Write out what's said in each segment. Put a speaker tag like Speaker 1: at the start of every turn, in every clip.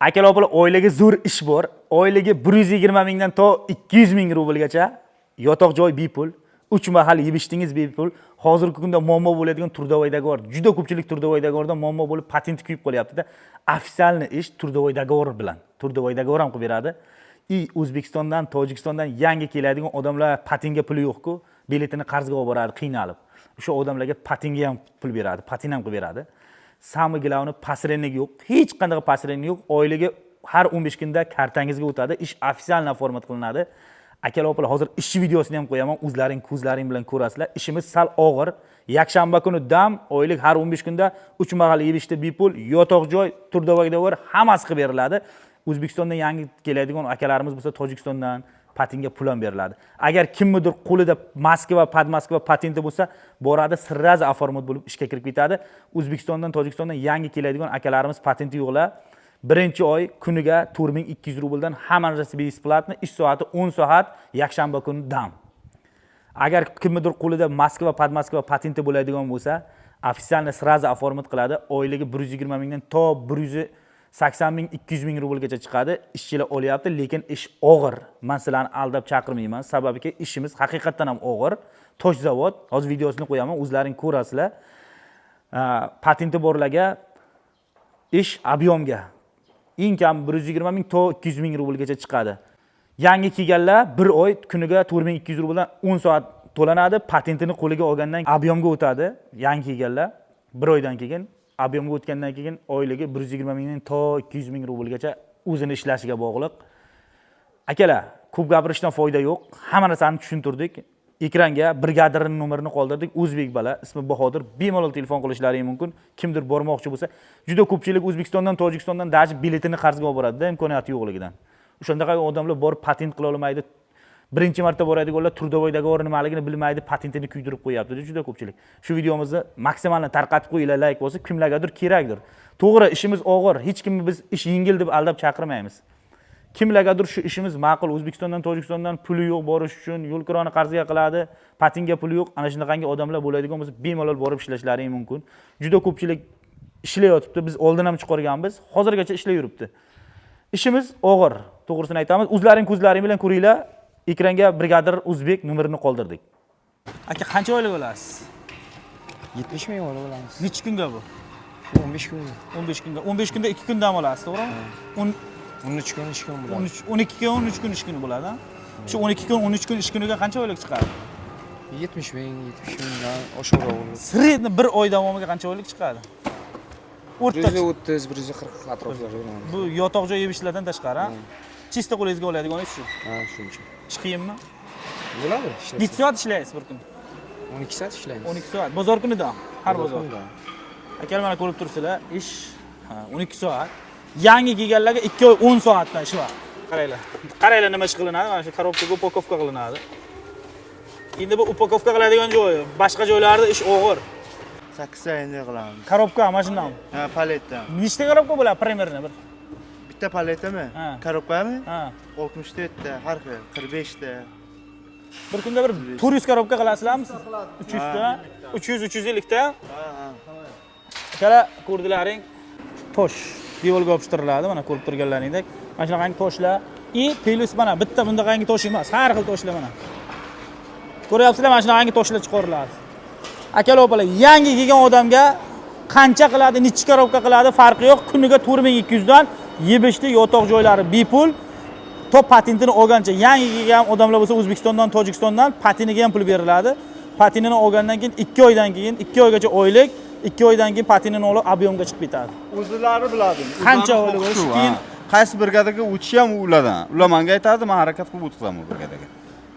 Speaker 1: Akalar opalar oilaga zo'r ish bor. Oilaga 120 mingdan to 200 ming rublgacha yotoq joy bepul, 3 mahal yeb-ichdingiz bepul. Hozirgi kunda muammo bo'ladigan Turdovoy dogovor. Juda ko'pchilik Turdovoy dogovorda muammo bo'lib patent kuyib qolyapti-da. Ofitsialni ish Turdovoy dogovor bilan. Turdovoy dogovor ham qilib beradi. O'zbekistondan, Tojikistondan yangi keladigan odamlar patentga puli yo'q-ku, biletini qarzga olib boradi, qiynalib. O'sha odamlarga patentga ham pul beradi, patent ham qilib beradi. Самый главный посредник yo'q, hech qanday посредник yo'q. Oilaga har 15 kunda kartangizga o'tadi, ish ofitsial format qilinadi. Akalar opalar, hozir ish videosini ham qo'yaman, o'zlaring ko'zlaring bilan ko'rasizlar. Ishimiz sal og'ir. Yakshanba kuni dam, oylik har 15 kunda 3 mahal yeb-ichda bepul, yotoq joy, Turdovoy dogovor hammasi qilib beriladi. O'zbekistondan yangi keladigan akalarimiz bo'lsa, Tojikistondan patentga pul ham beriladi. Agar kimnidir qo'lida Moskva, Podmoskva patenti bo'lsa, boradi, sirraz оформить bo'lib ishga kirib ketadi. O'zbekistondan, Tojikistondan yangi keladigan akalarimiz patenti yo'qlar. Birinchi oy kuniga 4200 rubldan hamma narsa besplatni, ish soati 10 soat, yakshanba kuni dam. Agar kimnidir qo'lida Moskva, Podmoskva patenti bo'ladigan bo'lsa, ofitsialni sirraz оформить qiladi. Oyliga 120 mingdan to 180 ming, 200 ming rublgacha chiqadi. Ishchilar olyapti, lekin ish og'ir. Men sizlarni aldab chaqirmayman, sababiki ishimiz haqiqatan ham og'ir. Tosh zavod, hozir videosini qo'yaman, o'zlaring ko'rasizlar. Patenti borlarga ish объемga eng kam 120 ming to 200 ming rublgacha chiqadi. Yangi kelganlar 1 oy kuniga 4200 rubldan 10 soat to'lanadi. Patentini qo'liga olgandan объемga o'tadi. Yangi kelganlar 1 oydan keyin объемga o'tgandan keyin oyligi 120 mingdan to 200 ming rublgacha o'zini ishlashiga bog'liq. Akalar, ko'p gapirishdan foyda yo'q. Hamma narsani tushuntirdik. Ekranga brigadirning nomerini qoldirdik. O'zbek bola, ismi Bahodir. Bemalol telefon qilishlari mumkin. Kimdir bormoqchi bo'lsa, juda ko'pchilik O'zbekistondan, Tojikistondan daji biletini qarzga olib boradi-da, imkoniyati yo'qligidan. O'shandaqa odamlar borib patent qila olmaydi. Birinchi marta boradiganlar Turdovoy dogovor nimaligini bilmaydi, patentini kuydirib qo'yapti juda ko'pchilik. Shu videomizni maksimalni tarqatib qo'yinglar, like bo'lsa, kimlargadir kerakdir. To'g'ri, ishimiz og'ir. Hech kimni biz ish yengil deb aldab chaqirmaymiz. Kimlargadir shu ishimiz ma'qul, O'zbekistondan, Tojikistondan puli yo'q borish uchun yo'l kironi qarzga qiladi, patentga puli yo'q, ana shunaqangi odamlar bo'ladigan bo'lsa, bemalol borib ishlashlari mumkin. Juda ko'pchilik ishlayotibdi, biz oldin ham chiqarganmiz, hozirgacha ishlay yuribdi. Ishimiz og'ir, to'g'risini aytamiz. O'zlaring ko'zlaring bilan ko'ringlar. Ekranga brigadir O'zbek nomerini qoldirdik. Aka, qancha oylik olasiz?
Speaker 2: 70 ming oylik olamiz.
Speaker 1: Necha kunga bu?
Speaker 2: 15 kunga.
Speaker 1: 15 kunga. 15 kunda 2 kun dam olasiz, to'g'rimi?
Speaker 2: 13 kun ish kuni bo'ladi.
Speaker 1: 12 kun 13 kun ish kuni bo'ladi. Shu 12 kun 13 kun ish kuniga qancha oylik chiqadi?
Speaker 2: 70 ming, 70 mingdan oshiqroq bo'ladi.
Speaker 1: Sredni bir oy davomiga qancha oylik chiqadi? O'rtacha
Speaker 2: 130, 140 atroflarida bo'ladi.
Speaker 1: Bu yotoq joy yeb-ichlardan tashqari, chista qo'lingizga oladigan ish shu.
Speaker 2: Ha, shuncha.
Speaker 1: Ish qiyinmi?
Speaker 2: Bo'ladi,
Speaker 1: Necha soat ishlaysiz bir kun?
Speaker 2: 12 soat ishlaymiz.
Speaker 1: 12 soat. Bozor kunida, har bozor.
Speaker 2: kunida.
Speaker 1: Akalar, mana ko'rib turibsizlar, ish 12 soat. Yangi kelganlarga 2 oy 10 soatdan ish bor. Qaranglar. Qaranglar nima ish qilinadi? Mana shu korobkaga upakovka qilinadi. Endi bu upakovka qiladigan joyi, boshqa joylarda ish og'ir.
Speaker 3: 8 sayında qilamiz.
Speaker 1: Korobka mana shundan.
Speaker 3: Ha, paletdan.
Speaker 1: Nechta korobka bo'ladi primerni bir?
Speaker 3: Bitta paletami?
Speaker 1: Ha.
Speaker 3: Korobkami?
Speaker 1: Ha.
Speaker 3: 64 ta, har xil, 45 ta.
Speaker 1: Bir kunda bir 400 korobka qilasizlarmi? 300 ta, 300 350 ta.
Speaker 3: Ha, ha.
Speaker 1: Akalar, ko'rdilaring, tosh devorga yopishtiriladi, mana ko'rib turganlaringdek. Mana shunaqangi toshlar, plus mana bitta bundaqangi tosh emas, har xil toshlar mana. Ko'ryapsizlar, mana shunaqangi toshlar chiqariladi. Akalar, opalar, yangi kelgan odamga qancha qiladi, necha korobka qiladi, farqi yo'q. Kuniga 4200 dan yeb-ichlik, yotoq joylari bepul. Top patentini olgancha yangi kelgan odamlar bo'lsa, O'zbekistondan, Tojikistondan patentiga ham pul beriladi. Patentini olgandan keyin 2 oydan keyin 2 oygacha oylik, 2 oydan keyin patentini olib объемga chiqib ketadi.
Speaker 3: O'zlari biladi.
Speaker 1: Qancha oylik bo'lishi keyin
Speaker 4: qaysi brigadaga o'tishi ham ulardan. Ular menga aytadi, men harakat qilib o'tkazaman brigadaga.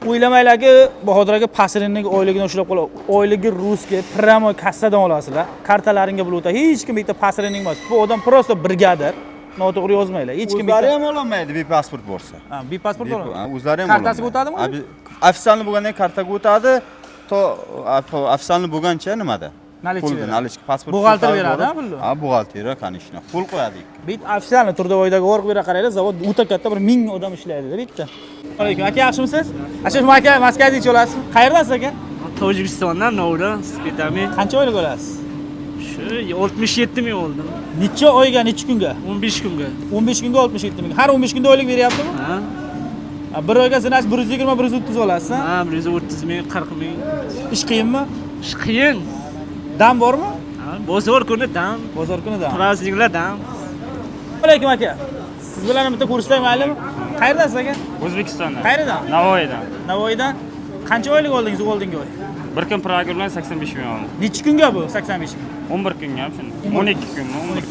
Speaker 1: o'ylamanglarki, Bahodir aka pasrinning oyligini ushlab qolib, oyligi ruski, pramo kassadan olasizlar. Kartalaringga bo'lib o'tadi. Hech kim bitta pasrinning emas. Bu odam prosta brigadir. Noto'g'ri yozmanglar. Hech kim
Speaker 4: O'zlari ham ololmaydi, bepasport bo'lsa.
Speaker 1: Ha, bepasport bo'ladi.
Speaker 4: O'zlari ham
Speaker 1: Kartasiga o'tadimi?
Speaker 4: Ofitsialni bo'lgandan kartaga o'tadi, to ofitsialni bo'lgancha nimada? Nalichka pasport.
Speaker 1: Buxgalter beradi, pulni.
Speaker 4: Ha, buxgalter, kanishni. Pul qo'yadi.
Speaker 1: Bit ofitsialni Turdovoy dogovor qilib qaranglar, zavod o'ta katta, bir 1000 odam ishlaydi, bitta. Alaykum, aka, yaxshimisiz? Aka, aka, Moskvaga ichi olasiz? Qayerdasiz aka?
Speaker 5: Tojikistondan, Novda, Spitami.
Speaker 1: Qancha oylik olasiz?
Speaker 5: Shu 67 ming oldu.
Speaker 1: Necha oyga, necha kunga?
Speaker 5: 15 kunga.
Speaker 1: 15 kunga 67 ming. Har 15 kunda oylik beryaptimi?
Speaker 5: Ha?
Speaker 1: Bir oyga sinash 120 130 olasiz.
Speaker 5: Ha, 130 ming, 40 ming.
Speaker 1: Ish qiyinmi?
Speaker 5: Ish qiyin.
Speaker 1: Dam bormi?
Speaker 5: Ha, bozor kuni dam,
Speaker 1: Bozor kunida.
Speaker 5: prazdniklar dam.
Speaker 1: Alaykum aka. Siz bilan bitta ko'rishsak maylimi? Qayerdasiz aka?
Speaker 6: O'zbekistondan.
Speaker 1: Qayerdan?
Speaker 6: Navoiydan.
Speaker 1: Navoiydan. Qancha oylik oldingiz oldingi oy?
Speaker 6: Bir kun program bilan 85 ming oldim.
Speaker 1: Necha kunga bu 85 ming?
Speaker 6: 11 kunga ham shunday. 12 kunmi? 11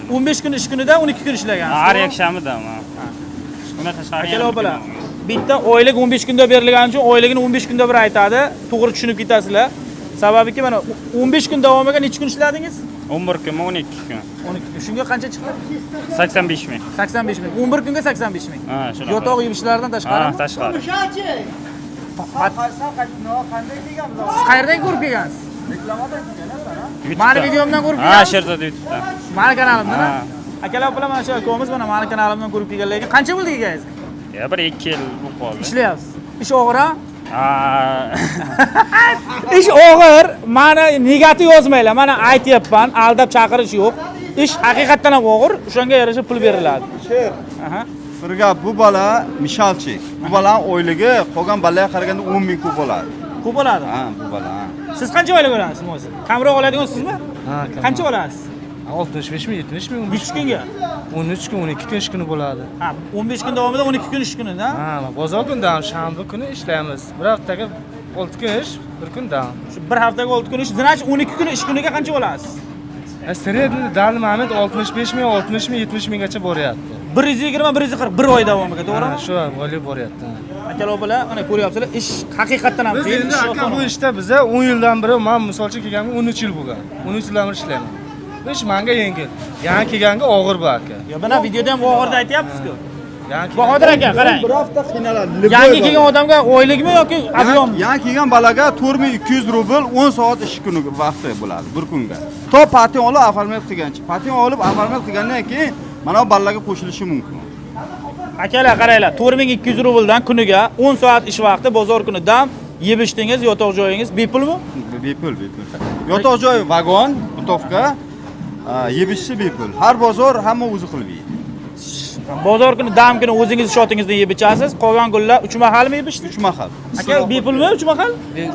Speaker 6: kun.
Speaker 1: 15 kun ish kunida 12 kun ishlagansiz.
Speaker 6: Har yakshanbida ha. Bundan tashqari
Speaker 1: Akalar opalar, bitta oylik 15 kunda berilgani uchun oyligini 15 kunda bir aytadi. To'g'ri tushunib ketasizlar. Sababiki mana 15 kun davomiga necha kun ishladingiz?
Speaker 6: 11 kunmi? 12 kun.
Speaker 1: 12 kun. Shunga qancha chiqdi?
Speaker 6: 85 ming.
Speaker 1: 85 ming. 11 kunga 85 ming.
Speaker 6: Ha, shunaqa.
Speaker 1: Yotoq yuvishlardan tashqari.
Speaker 6: Ha, tashqari.
Speaker 1: Siz qayerdan ko'rib kelgansiz? Mani videomdan ko'rib
Speaker 6: Ha,
Speaker 1: kelgansiz?
Speaker 6: Sherzod YouTube'dan.
Speaker 1: Mani kanalimdan.
Speaker 6: Ha.
Speaker 1: Akalar opalar, mana shu akomiz mana mani kanalimdan ko'rib kelganlarga qancha bo'ldi kelganingiz?
Speaker 6: Ya bir 2 yil bo'lib qoldi.
Speaker 1: Ishlayapsiz. Ish og'ir ha?
Speaker 6: Ha.
Speaker 1: Ish og'ir. Mana negativ yozmanglar. Mana aytyapman, aldab chaqirish yo'q. Ish haqiqatdan ham og'ir. O'shanga yarasha pul beriladi.
Speaker 4: Sher.
Speaker 1: Aha.
Speaker 4: Bir gap, bu bola mishalchi. Bu bola oyligi qolgan bolalarga qaraganda 10 ming ko'p bo'ladi.
Speaker 1: Ko'p bo'ladi.
Speaker 4: Ha, bu bola. Ha.
Speaker 1: Siz qancha oylik olasiz o'zi? Kamroq oladigan sizmi?
Speaker 2: Ha,
Speaker 1: Qancha olasiz?
Speaker 2: 65 mi 70 mi?
Speaker 1: Necha kunga?
Speaker 2: 13 kun 12 kun ish kuni bo'ladi.
Speaker 1: Ha, 15 kun davomida 12 kun ish kunida.
Speaker 2: Ha, bozor kunda ham shanba kuni ishlaymiz. Bir haftaga 6 kun ish, bir kun dam.
Speaker 1: Shu bir haftaga 6 kun ish, значит 12 kun ish kuniga qancha olasiz?
Speaker 2: Sredniy данный момент 65 ming, 60 ming, 70 minggacha boryapti.
Speaker 1: 120 140 bir oy davomiga, to'g'rimi?
Speaker 2: Ha, shu bo'lib boryapti.
Speaker 1: Akalar opalar, mana ko'ryapsizlar, ish haqiqatdan ham
Speaker 2: Biz
Speaker 1: qiyin.
Speaker 2: endi aka bu ishda biza 10 yildan beri, men misol uchun kelganimga 13 yil bo'lgan. 13 yildan beri ishlayman. Bu ish menga yengil. Yangi kelganga og'ir bu aka.
Speaker 1: Yo, mana videoda ham og'irda aytyapsiz-ku.
Speaker 2: Yangi
Speaker 1: Bahodir aka, qarang.
Speaker 4: Bir hafta qiynaladi.
Speaker 1: Yangi kelgan odamga oylikmi yoki avyommi?
Speaker 4: Yangi kelgan bolaga 4200 rubl 10 soat ish kuni vaqti bo'ladi bir kunga. To patent olib оформлять qilgancha. Patent olib оформлять qilgandan keyin mana bu bolalarga qo'shilishi mumkin.
Speaker 1: Akalar qaranglar, 4200 rubldan kuniga 10 soat ish vaqti, bozor kuni dam, yeb ichdingiz, yotoq joyingiz bepulmi?
Speaker 4: Bepul. Yotoq joy vagon, butovka, yeb ichishi bepul. Har bozor hamma o'zi qilib yeydi.
Speaker 1: Bozor kuni dam kuni o'zingiz shotingizdan yeb ichasiz, qolgan kunlar 3 mahalmi yeb ichdi?
Speaker 4: 3 mahal.
Speaker 1: Aka bepulmi 3 mahal?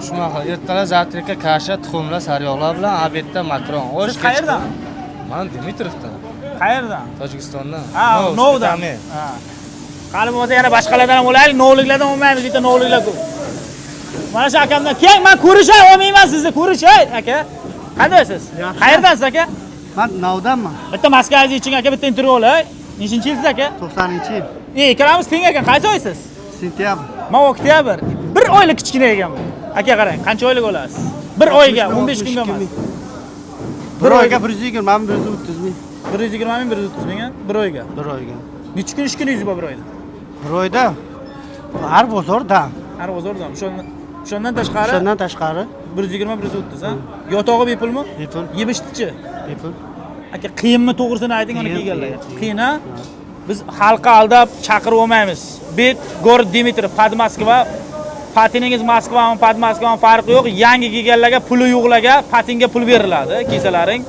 Speaker 2: shunaqa ertalab завтракka kasha, tuxumlar, sariyog'lar bilan, obedda matron.
Speaker 1: Siz qayerdan?
Speaker 2: Men Dimitrovdan,
Speaker 1: Qayerdan?
Speaker 2: Tojikistondan.
Speaker 1: Ha, Novdan. Ha. Qani bo'lsa yana boshqalardan ham olaylik, novliklardan olmaymiz, bitta novliklar ko'p. Mana shu akamdan keling, men ko'rishay olmayman sizni, ko'rishay aka. Qandaksiz? Qayerdansiz aka?
Speaker 3: Men Navdanman.
Speaker 1: Bitta maskangiz iching aka, bitta intervyu olay. Nechinchi yilsiz aka?
Speaker 3: 90-yil.
Speaker 1: Ikkalamiz teng ekan, qaysi oysiz?
Speaker 3: Sentyabr.
Speaker 1: Men oktyabr. Bir oylik kichkina ekan bu. Aka qarang, qancha oylik olasiz? Bir oyga 15 kunga emas.
Speaker 3: Bir oyga 120, men 130 ming.
Speaker 1: 120 ming, 130 ming, bir oyga.
Speaker 3: Bir oyga.
Speaker 1: Necha kun ish kuningiz bor bir oyda?
Speaker 3: Bir oyda har bozor dam.
Speaker 1: Har bozordan. Shundan tashqari
Speaker 3: Shundan tashqari
Speaker 1: 120 130 ha. Yotog'i bepulmi?
Speaker 3: Bepul.
Speaker 1: Yeb ichdichi?
Speaker 3: bepul.
Speaker 1: Aka qiyinmi to'g'risini ayting, uni
Speaker 3: Qiyin,
Speaker 1: kelganlarga.
Speaker 3: qiyin.
Speaker 1: Qiyin ha? Biz xalqqa aldab chaqirib olmaymiz. Bet город Dimitrov, Pod Moskva. Patiningiz Moskvami, Pod Moskvami farqi yo'q. Yangi kelganlarga puli yo'qlarga patinga pul beriladi, kelsalaring.